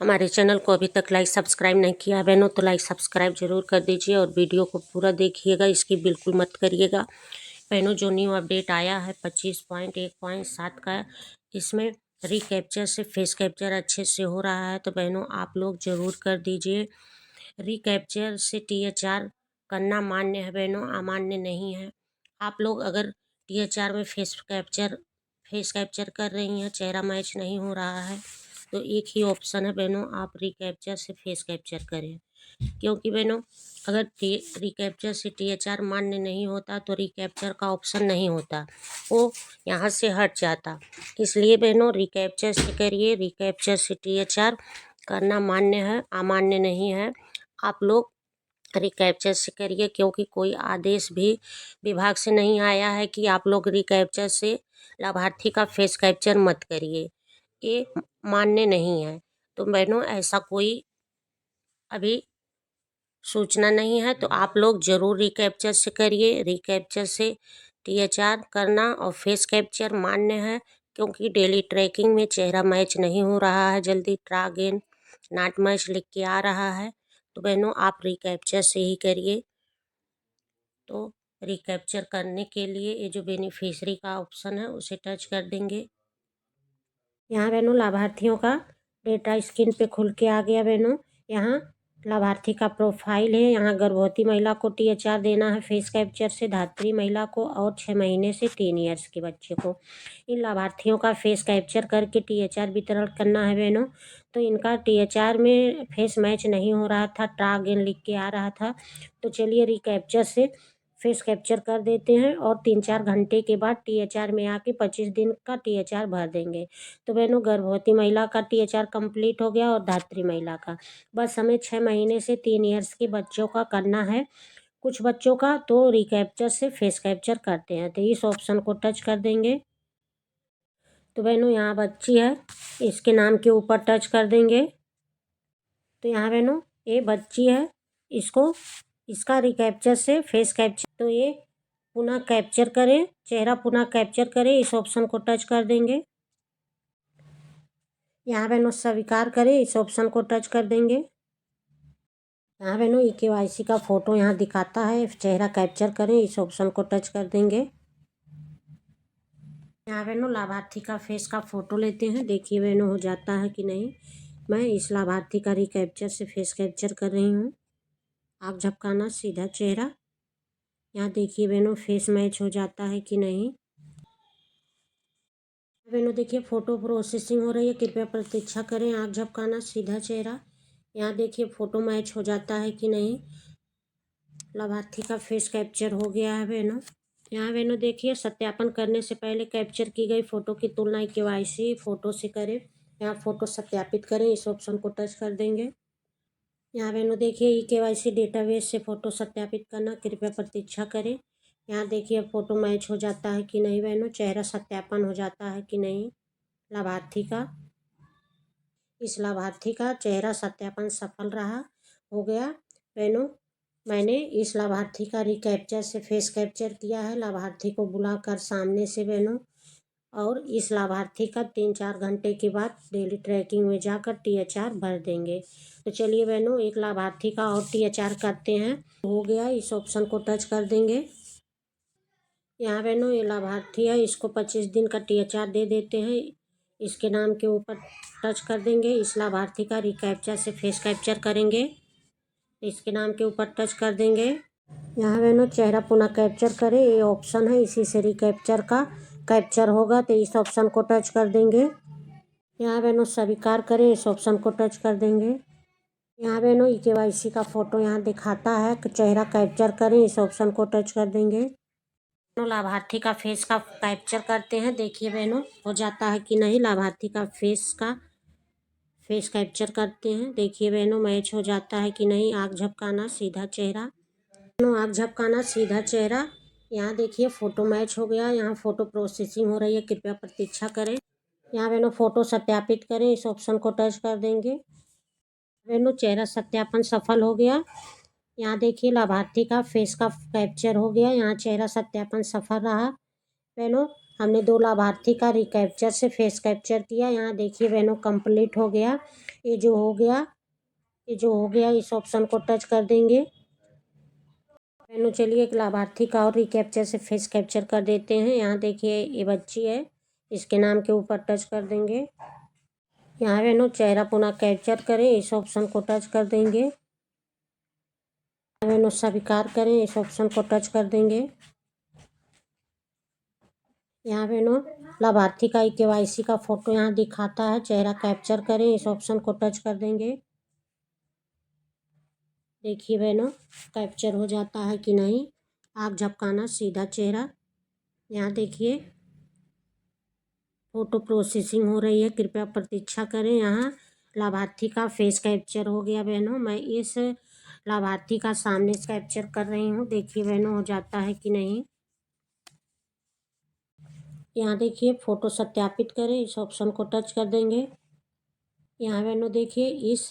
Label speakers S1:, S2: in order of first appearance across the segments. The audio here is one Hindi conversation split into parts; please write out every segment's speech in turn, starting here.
S1: हमारे चैनल को अभी तक लाइक सब्सक्राइब नहीं किया है बहनों तो लाइक सब्सक्राइब जरूर कर दीजिए और वीडियो को पूरा देखिएगा, इसकी बिल्कुल मत करिएगा। बहनों जो न्यू अपडेट आया है 25.1.7 का, इसमें रिकैप्चर से फेस कैप्चर अच्छे से हो रहा है, तो बहनों आप लोग ज़रूर कर दीजिए। रिकैप्चर से THR करना मान्य है बहनों, अमान्य नहीं है। आप लोग अगर THR में फेस कैप्चर कर रही हैं, चेहरा मैच नहीं हो रहा है, तो एक ही ऑप्शन है बहनों, आप रिकैप्चर से फेस कैप्चर करें। क्योंकि बहनों अगर रिकैप्चर से THR मान्य नहीं होता तो रिकैप्चर का ऑप्शन नहीं होता, वो यहाँ से हट जाता। इसलिए बहनों रिकैप्चर से करिए, रिकैप्चर से THR करना मान्य है, अमान्य नहीं है। आप लोग रिकैप्चर से करिए, क्योंकि कोई आदेश भी विभाग से नहीं आया है कि आप लोग रिकैप्चर से लाभार्थी का फेस कैप्चर मत करिए, ये मान्य नहीं है। तो बहनों ऐसा कोई अभी सूचना नहीं है, तो आप लोग ज़रूर रिकैप्चर से करिए। रिकैप्चर से THR करना और फेस कैप्चर मान्य है, क्योंकि डेली ट्रैकिंग में चेहरा मैच नहीं हो रहा है, जल्दी ट्रागेन नॉट मैच लिख के आ रहा है। तो बहनों आप रिकैप्चर से ही करिए। तो रिकैप्चर करने के लिए ये जो बेनिफिशरी का ऑप्शन है उसे टच कर देंगे। यहाँ बहनों लाभार्थियों का डेटा स्क्रीन पे खुल के आ गया बहनों। यहाँ लाभार्थी का प्रोफाइल है, यहाँ गर्भवती महिला को THR देना है फेस कैप्चर से, धात्री महिला को और 6 महीने से 3 ईयर्स के बच्चे को। इन लाभार्थियों का फेस कैप्चर करके THR वितरण करना है बहनों। तो इनका THR में फेस मैच नहीं हो रहा था, ट्रागेन लिख के आ रहा था। तो चलिए रिकैप्चर से फेस कैप्चर कर देते हैं और 3-4 घंटे के बाद THR में आके 25 दिन का THR भर देंगे। तो बहनों गर्भवती महिला का THR कंप्लीट हो गया और धात्री महिला का। बस हमें 6 महीने से 3 ईयर्स के बच्चों का करना है। कुछ बच्चों का तो रिकैप्चर से फेस कैप्चर करते हैं, तो इस ऑप्शन को टच कर देंगे। तो बहनों यहाँ बच्ची है, इसके नाम के ऊपर टच कर देंगे। तो यहाँ बहनों ये बच्ची है, इसको इसका रिकैप्चर से फेस कैप्चर, तो ये पुनः कैप्चर करें, चेहरा पुनः कैप्चर करें, इस ऑप्शन को टच कर देंगे। यहाँ बहनों स्वीकार करें, इस ऑप्शन को टच कर देंगे। यहाँ बहनों KYC का फोटो यहाँ दिखाता है, चेहरा कैप्चर करें, इस ऑप्शन को टच कर देंगे। यहाँ बहनों लाभार्थी का फेस का फोटो लेते हैं, देखिए बहनों हो जाता है कि नहीं। मैं इस लाभार्थी का रिकैप्चर से फेस कैप्चर कर रही हूँ। आँख झपकाना, सीधा चेहरा, यहाँ देखिए बहनों फेस मैच हो जाता है कि नहीं। बहनों देखिए फोटो प्रोसेसिंग हो रही है, कृपया प्रतीक्षा करें। आँख झपकाना, सीधा चेहरा, यहाँ देखिए फोटो मैच हो जाता है कि नहीं। लाभार्थी का फेस कैप्चर हो गया है बहनों। यहाँ बहनों देखिए सत्यापन करने से पहले कैप्चर की गई फोटो की तुलना KYC फोटो से करें। यहाँ फोटो सत्यापित करें, इस ऑप्शन को टच कर देंगे। यहाँ बहनों देखिए KYC डेटाबेस से फोटो सत्यापित करना, कृपया प्रतीक्षा करें। यहाँ देखिए फोटो मैच हो जाता है कि नहीं बहनों, चेहरा सत्यापन हो जाता है कि नहीं लाभार्थी का। इस लाभार्थी का चेहरा सत्यापन सफल रहा, हो गया बहनों। मैंने इस लाभार्थी का रिकैप्चर से फेस कैप्चर किया है, लाभार्थी को बुलाकर सामने से बहनों, और इस लाभार्थी का 3-4 घंटे के बाद डेली ट्रैकिंग में जाकर THR भर देंगे। तो चलिए बहनों एक लाभार्थी का और THR करते हैं। हो गया, इस ऑप्शन को टच कर देंगे। यहाँ बहनों ये लाभार्थी है, इसको 25 दिन का THR दे देते हैं, इसके नाम के ऊपर टच कर देंगे। इस लाभार्थी का रिकैप्चर से फेस कैप्चर करेंगे, इसके नाम के ऊपर टच कर देंगे। यहाँ बहनों चेहरा पुनः कैप्चर करें, ये ऑप्शन है, इसी से रिकैप्चर का कैप्चर होगा, तो इस ऑप्शन को टच कर देंगे। यहाँ बहनों स्वीकार करें, इस ऑप्शन को टच कर देंगे। यहाँ बहनों KYC का फोटो यहाँ दिखाता है, चेहरा कैप्चर करें, इस ऑप्शन को टच कर देंगे। लाभार्थी का फेस का कैप्चर करते हैं, देखिए बहनों हो जाता है कि नहीं। लाभार्थी का फेस कैप्चर करते हैं, देखिए बहनों मैच हो जाता है कि नहीं। आँख झपकाना, सीधा चेहरा, आँख झपकाना, सीधा चेहरा, यहाँ देखिए फोटो मैच हो गया। यहाँ फोटो प्रोसेसिंग हो रही है, कृपया प्रतीक्षा करें। यहाँ बहनों फोटो सत्यापित करें, इस ऑप्शन को टच कर देंगे। बहनों चेहरा सत्यापन सफल हो गया। यहाँ देखिए लाभार्थी का फेस का कैप्चर हो गया, यहाँ चेहरा सत्यापन सफल रहा बहनों। हमने 2 लाभार्थी का रिकैप्चर से फेस कैप्चर किया। यहाँ देखिए बहनों कंप्लीट हो गया। ये जो हो गया इस ऑप्शन को टच कर देंगे। बहनों चलिए एक लाभार्थी का और रिकैप्चर से फेस कैप्चर कर देते हैं। यहाँ देखिए ये बच्ची है, इसके नाम के ऊपर टच कर देंगे। यहाँ बहनों चेहरा पुनः कैप्चर करें, इस ऑप्शन को टच कर देंगे। बहनों स्वीकार करें, इस ऑप्शन को टच कर देंगे। यहाँ बहनों लाभार्थी का KYC का फोटो यहाँ दिखाता है, चेहरा कैप्चर करें, इस ऑप्शन को टच कर देंगे। देखिए बहनों कैप्चर हो जाता है कि नहीं। आँख झपकाना, सीधा चेहरा। यहाँ देखिए फोटो प्रोसेसिंग हो रही है, कृपया प्रतीक्षा करें। यहाँ लाभार्थी का फेस कैप्चर हो गया बहनों। मैं इस लाभार्थी का सामने से कैप्चर कर रही हूँ, देखिए बहनों हो जाता है कि नहीं। यहाँ देखिए फोटो सत्यापित करें, इस ऑप्शन को टच कर देंगे। यहाँ बहनों देखिए इस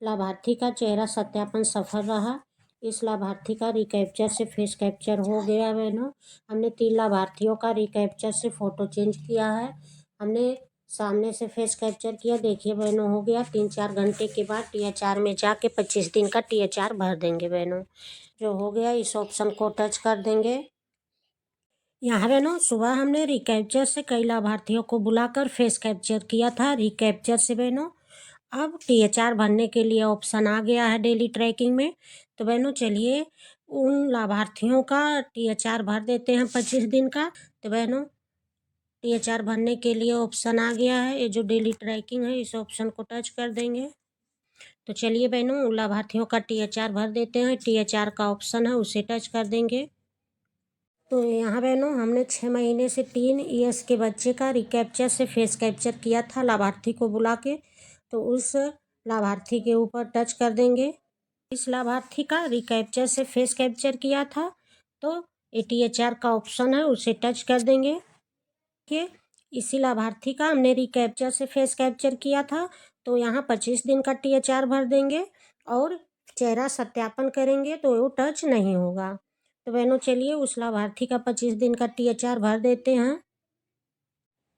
S1: लाभार्थी का चेहरा सत्यापन सफल रहा। इस लाभार्थी का रिकैप्चर से फेस कैप्चर हो गया बहनों। हमने 3 लाभार्थियों का रिकैप्चर से फ़ोटो चेंज किया है। हमने सामने से फेस कैप्चर किया, देखिए बहनों हो गया। 3-4 घंटे के बाद THR में जाके 25 दिन का THR भर देंगे बहनों। जो हो गया इस ऑप्शन को टच कर देंगे। यहाँ बहनों सुबह हमने रिकैप्चर से कई लाभार्थियों को बुलाकर फेस कैप्चर किया था। रिकैप्चर से बहनों अब THR भरने के लिए ऑप्शन आ गया है डेली ट्रैकिंग में। तो बहनों चलिए उन लाभार्थियों का THR भर देते हैं 25 दिन का। तो बहनों THR भरने के लिए ऑप्शन आ गया है, ये जो डेली ट्रैकिंग है इस ऑप्शन को टच कर देंगे। तो चलिए बहनों उन लाभार्थियों का THR भर देते हैं। THR का ऑप्शन है उसे टच कर देंगे। तो यहाँ बहनों हमने 6 महीने से 3 ईयर्स के बच्चे का रिकैप्चर से फेस कैप्चर किया था लाभार्थी को बुला के। तो उस लाभार्थी के ऊपर टच कर देंगे। इस लाभार्थी का रिकैप्चर से फेस कैप्चर किया था, तो THR का ऑप्शन है उसे टच कर देंगे। देखिए इसी लाभार्थी का हमने रिकैप्चर से फेस कैप्चर किया था, तो यहाँ 25 दिन का THR भर देंगे और चेहरा सत्यापन करेंगे तो वो टच नहीं होगा। तो बहनों चलिए उस लाभार्थी का 25 दिन का THR भर देते हैं।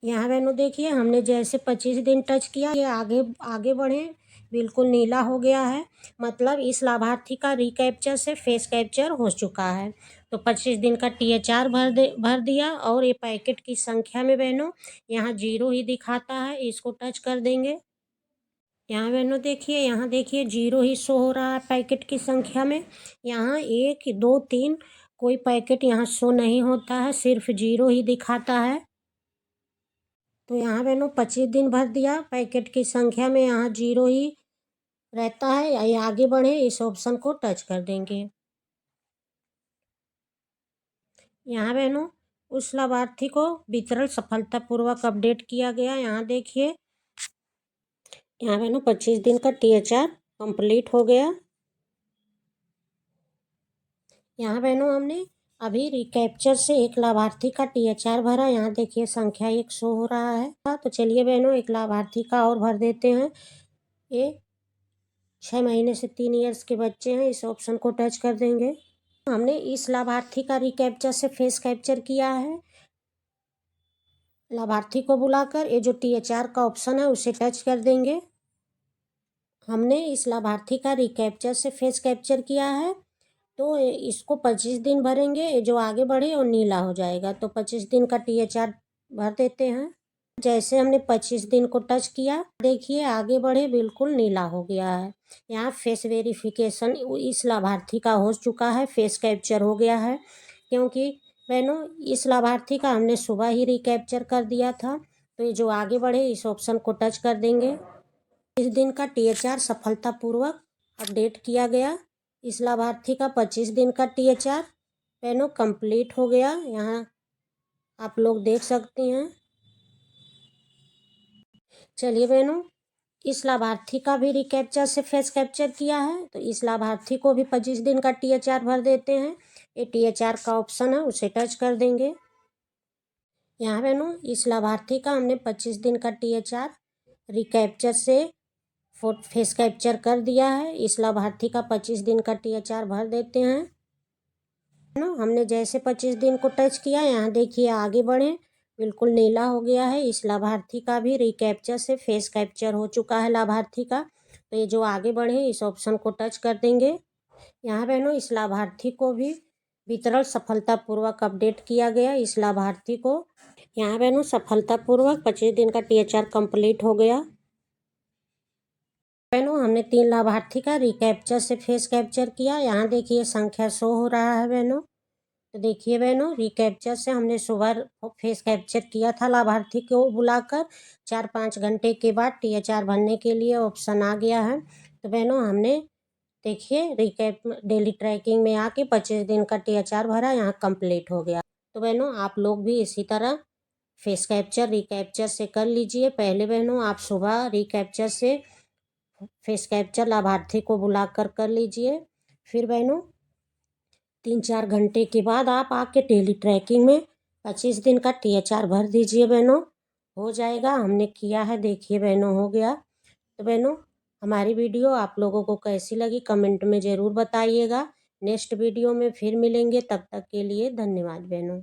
S1: यहाँ बहनों देखिए हमने जैसे 25 दिन टच किया, ये आगे आगे बढ़े, बिल्कुल नीला हो गया है, मतलब इस लाभार्थी का रिकैप्चर से फेस कैप्चर हो चुका है। तो 25 दिन का THR भर दिया और ये पैकेट की संख्या में बहनों यहाँ 0 ही दिखाता है, इसको टच कर देंगे। यहाँ बहनों देखिए, यहाँ देखिए 0 ही शो हो रहा है पैकेट की संख्या में। यहाँ 1 2 3 कोई पैकेट यहाँ शो नहीं होता है, सिर्फ 0 ही दिखाता है। तो यहाँ बहनों 25 दिन भर दिया, पैकेट की संख्या में यहाँ 0 ही रहता है। ये आगे बढ़े, इस ऑप्शन को टच कर देंगे। यहाँ बहनों उस लाभार्थी को वितरण सफलतापूर्वक अपडेट किया गया। यहाँ देखिए, यहाँ बहनों 25 दिन का THR कंप्लीट हो गया। यहाँ बहनों हमने अभी रिकैप्चर से एक लाभार्थी का THR भरा, यहाँ देखिए संख्या 1 शो हो रहा है। तो चलिए बहनों एक लाभार्थी का और भर देते हैं। ये 6 महीने से 3 ईयर्स के बच्चे हैं, इस ऑप्शन को टच कर देंगे। हमने इस लाभार्थी का रिकैप्चर से फेस कैप्चर किया है। लाभार्थी को बुलाकर ये जो THR का ऑप्शन है उसे टच कर देंगे। हमने इस लाभार्थी का रिकैप्चर से फेस कैप्चर किया है, तो इसको 25 दिन भरेंगे, ये जो आगे बढ़े और नीला हो जाएगा। तो 25 दिन का THR भर देते हैं। जैसे हमने 25 दिन को टच किया, देखिए आगे बढ़े, बिल्कुल नीला हो गया है। यहाँ फेस वेरिफिकेशन इस लाभार्थी का हो चुका है, फेस कैप्चर हो गया है, क्योंकि बहनों इस लाभार्थी का हमने सुबह ही रिकैप्चर कर दिया था। तो ये जो आगे बढ़े इस ऑप्शन को टच कर देंगे। इस दिन का THR सफलतापूर्वक अपडेट किया गया। इस लाभार्थी का 25 दिन का THR बहनों कंप्लीट हो गया। यहाँ आप लोग देख सकती हैं। चलिए बहनों इस लाभार्थी का भी रिकैप्चर से फेस कैप्चर किया है, तो इस लाभार्थी को भी 25 दिन का THR भर देते हैं। ये THR का ऑप्शन है उसे टच कर देंगे। यहाँ बहनों इस लाभार्थी का हमने 25 दिन का THR रिकैप्चर से फेस कैप्चर कर दिया है। इस लाभार्थी का 25 दिन का THR भर देते हैं। हमने जैसे 25 दिन को टच किया, यहाँ देखिए आगे बढ़े, बिल्कुल नीला हो गया है। इस लाभार्थी का भी रिकैप्चर से फेस कैप्चर हो चुका है लाभार्थी का। तो ये जो आगे बढ़े इस ऑप्शन को टच कर देंगे। यहाँ बहनों इस लाभार्थी को भी वितरण सफलतापूर्वक अपडेट किया गया। इस लाभार्थी को यहाँ बहनों सफलतापूर्वक 25 दिन का THR कंप्लीट हो गया। बहनों हमने 3 लाभार्थी का रिकैप्चर से फेस कैप्चर किया। यहाँ देखिए संख्या शो हो रहा है बहनों। तो देखिए बहनों रिकैप्चर से हमने सुबह फेस कैप्चर किया था लाभार्थी को बुलाकर। 4-5 घंटे के बाद THR भरने के लिए ऑप्शन आ गया है। तो बहनों हमने देखिए रिकैप डेली ट्रैकिंग में आके 25 दिन का THR भरा, यहाँ कंप्लीट हो गया। तो बहनों आप लोग भी इसी तरह फेस कैप्चर रिकैप्चर से कर लीजिए। पहले बहनों आप सुबह रिकैप्चर से फेस कैप्चर लाभार्थी को बुलाकर कर लीजिए। फिर बहनों 3-4 घंटे के बाद आप आके डेली ट्रैकिंग में 25 दिन का THR भर दीजिए बहनों, हो जाएगा। हमने किया है, देखिए बहनों हो गया। तो बहनों हमारी वीडियो आप लोगों को कैसी लगी कमेंट में ज़रूर बताइएगा। नेक्स्ट वीडियो में फिर मिलेंगे, तब तक के लिए धन्यवाद बहनों।